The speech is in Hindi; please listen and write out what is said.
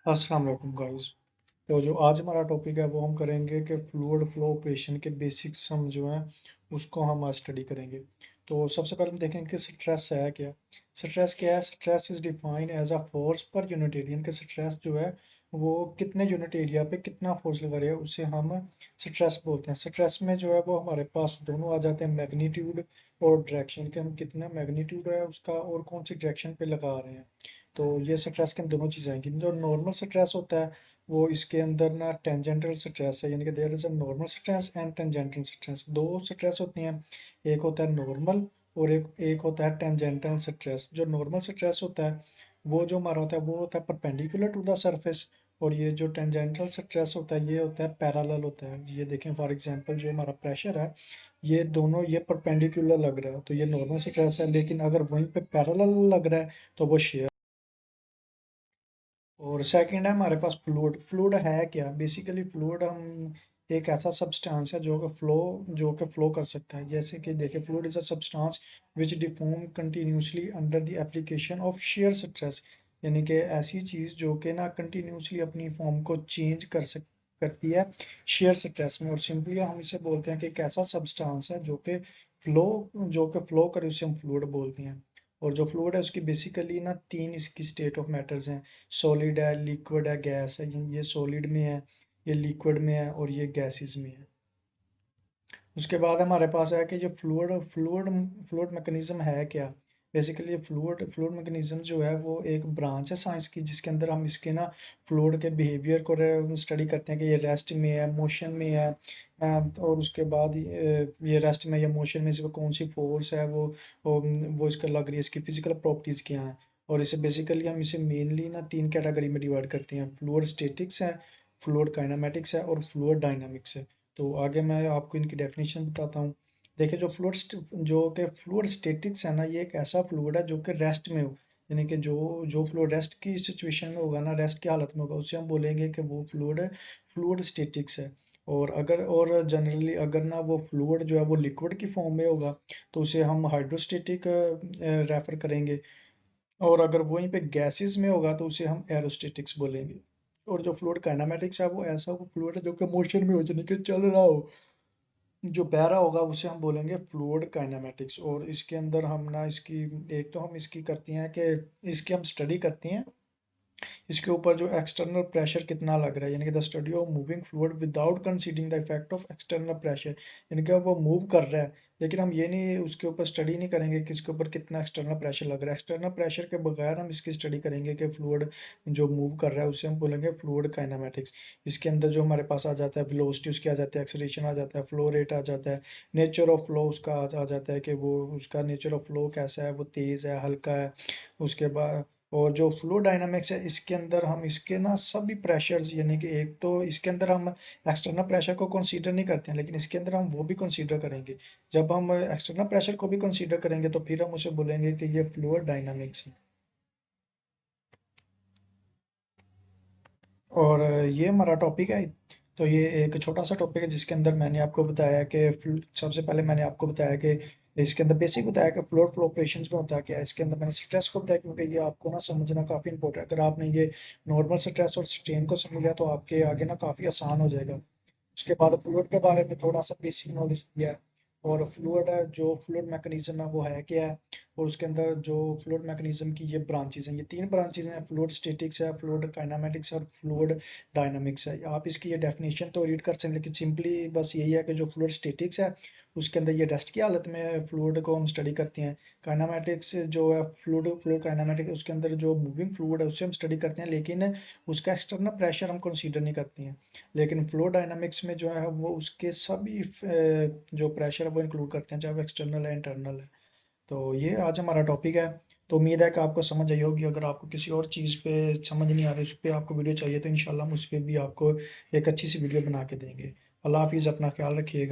अस्सलाम वालेकुम गाइस। तो जो आज हमारा टॉपिक है वो हम करेंगे कि फ्लूइड फ्लो ऑपरेशन के बेसिक्स हम जो हैं उसको हम आज स्टडी करेंगे। तो सबसे पहले हम देखेंगे कि स्ट्रेस है क्या। स्ट्रेस क्या है? Stress is defined as a force per unit area, कि स्ट्रेस जो है वो कितने यूनिट एरिया पे कितना फोर्स लगा रहा है उसे हम स्ट्रेस बोलते हैं। स्ट्रेस में जो है वो हमारे पास दोनों आ जाते हैं, मैग्नीट्यूड और डायरेक्शन, के हम कितना मैग्नीट्यूड है उसका और कौन सी डायरेक्शन पे लगा रहे हैं। तो ये स्ट्रेस के अंदर दोनों चीज़ें आएंगी। जो नॉर्मल स्ट्रेस होता है वो इसके अंदर ना टेंजेंटल स्ट्रेस है, यानी कि there is a normal stress and tangential stress. दो स्ट्रेस होती हैं, एक होता है नॉर्मल और एक होता है टेंजेंटल स्ट्रेस। जो नॉर्मल स्ट्रेस होता है वो जो हमारा होता है वो होता है परपेंडिकुलर टू द सरफेस, और ये जो टेंजेंटल स्ट्रेस होता है ये होता है पैरेलल होता है। ये देखें फॉर एग्जांपल जो हमारा प्रेशर है ये दोनों ये परपेंडिकुलर लग रहा है तो ये नॉर्मल स्ट्रेस है, लेकिन अगर वहीं पे पैरेलल लग रहा है तो वो शेयर। और सेकंड है हमारे पास फ्लूइड। फ्लूइड है क्या? बेसिकली फ्लूइड हम एक ऐसा सब्सटेंस है जो कि फ्लो कर सकता है। जैसे कि देखिए, fluid is a substance which deform continuously under the application of shear stress, यानी कि ऐसी चीज जो कि ना कंटिन्यूसली अपनी फॉर्म को चेंज करती है शेयर स्ट्रेस में। और सिंपली हम इसे बोलते हैं कि एक ऐसा सब्सटेंस है फ्लो जो कि फ्लो करे उसे हम फ्लूइड बोलते हैं। और जो फ्लूइड है उसकी बेसिकली ना तीन इसकी स्टेट ऑफ मैटर्स हैं, सॉलिड है, लिक्विड है, गैस है। ये सॉलिड में है, ये लिक्विड में है और ये गैसेस में है। उसके बाद हमारे पास है कि ये फ्लूइड फ्लूइड फ्लूइड मैकेनिज्म है क्या। बेसिकली फ्लूइड मैकेनिज्म जो है वो एक ब्रांच है साइंस की जिसके अंदर हम इसके ना फ्लूइड के बिहेवियर को स्टडी करते हैं कि ये रेस्ट में है, मोशन में है। और उसके बाद ये रेस्ट में या मोशन में इसमें कौन सी फोर्स है वो इसका लग रही है, इसकी फिजिकल प्रॉपर्टीज क्या है। और इसे बेसिकली हम इसे मेनली ना तीन कैटेगरी में डिवाइड करते हैं, फ्लूइड स्टेटिक्स है, फ्लूइड काइनेमेटिक्स है और फ्लूइड डायनामिक्स है। तो आगे मैं आपको इनकी डेफिनेशन बताता हूँ। देखिए, जो फ्लूइड स्टेटिक्स है ना, ये एक ऐसा फ्लूइड है जो कि रेस्ट में हो, यानी कि जो फ्लूइड रेस्ट की सिचुएशन में होगा ना, रेस्ट की हालत में होगा, उसे हम बोलेंगे कि वो फ्लूइड फ्लूइड स्टेटिक्स है। और जनरली अगर ना वो फ्लूइड जो है वो लिक्विड की फॉर्म में होगा तो उसे हम हाइड्रोस्टेटिक रेफर करेंगे। और अगर वहीं पे गैसेस में होगा तो उसे हम एरोस्टेटिक्स बोलेंगे। और जो फ्लूइड काइनेमेटिक्स है वो ऐसा वो फ्लूइड है जो कि मोशन में हो, यानी कि चल रहा हो, जो बह रहा होगा उसे हम बोलेंगे फ्लूइड काइनेमेटिक्स। और इसके अंदर हम ना इसकी एक तो हम इसकी करते हैं कि इसकी हम स्टडी करते हैं इसके ऊपर जो एक्सटर्नल प्रेशर कितना लग रहा है, यानी कि the study of moving fluid without considering the effect of external pressure. यानी कि वो मूव कर रहा है लेकिन हम ये नहीं उसके ऊपर स्टडी नहीं करेंगे कि इसके ऊपर कितना एक्सटर्नल प्रेशर लग रहा है। एक्सटर्नल प्रेशर के बगैर हम इसकी स्टडी करेंगे कि फ्लूइड जो मूव कर रहा है उसे हम बोलेंगे फ्लूइड काइनेमेटिक्स। इसके अंदर जो हमारे पास आ जाता है वेलोसिटी उसकी आ जाता है, एक्सेलरेशन आ जाता है, फ्लो रेट आ जाता है, नेचर ऑफ फ्लो उसका आ जाता है कि वो उसका नेचर ऑफ फ्लो कैसा है, वो तेज है, हल्का है। उसके बाद और जो फ्लो डायनामिक्स है इसके अंदर हम इसके ना सभी प्रेशर्स, यानी कि एक तो इसके अंदर हम एक्सटर्नल प्रेशर को कंसीडर नहीं करते हैं लेकिन इसके अंदर हम वो भी कंसीडर करेंगे। जब हम एक्सटर्नल प्रेशर को भी कंसीडर करेंगे तो फिर हम उसे बोलेंगे कि ये फ्लूइड डायनामिक्स है। और ये हमारा टॉपिक है। तो ये एक छोटा सा टॉपिक है जिसके अंदर मैंने आपको बताया कि सबसे पहले मैंने आपको बताया कि इसके अंदर बेसिक बताया कि फ्लोर फ्लो ऑपरेशंस में होता क्या है। इसके अंदर मैंने स्ट्रेस को बताया क्योंकि ये आपको ना समझना काफी इंपॉर्टेंट है। अगर आपने ये नॉर्मल स्ट्रेस और स्ट्रेन को समझ लिया तो आपके आगे ना काफी आसान हो जाएगा। उसके बाद फ्लूइड के बारे में थोड़ा सा बेसिक नॉलेज दिया है। और फ्लूइड है जो फ्लूइड मैकेनिज्म है वो है क्या है। और उसके अंदर जो फ्लूइड मैकेनिज्म की ये ब्रांचेस हैं, ये तीन ब्रांचेस हैं, फ्लूइड स्टैटिक्स है, फ्लूइड काइनेमेटिक्स और फ्लूइड डायनामिक्स है। आप इसकी ये डेफिनेशन तो रीड कर सकते हैं लेकिन सिंपली बस यही है कि जो फ्लूइड स्टैटिक्स है उसके अंदर ये रेस्ट की हालत में फ्लूइड को हम स्टडी करते हैं। काइनेमेटिक्स जो है फ्लूइड फ्लूइड काइनेमेटिक्स उसके अंदर जो मूविंग फ्लूइड है उससे हम स्टडी करते हैं लेकिन उसका एक्सटर्नल प्रेशर हम कंसीडर नहीं करते हैं। लेकिन फ्लो डायनामिक्स में जो है वो उसके सभी जो प्रेशर है वो इंक्लूड करते हैं, चाहे वो एक्सटर्नल है इंटरनल है। तो ये आज हमारा टॉपिक है। तो उम्मीद है कि आपको समझ आई होगी। अगर आपको किसी और चीज़ पे समझ नहीं आ रही, उस पर आपको वीडियो चाहिए तो इंशाल्लाह हम उस पर भी आपको एक अच्छी सी वीडियो बना के देंगे। अल्लाह हाफिज़, अपना ख्याल रखिएगा।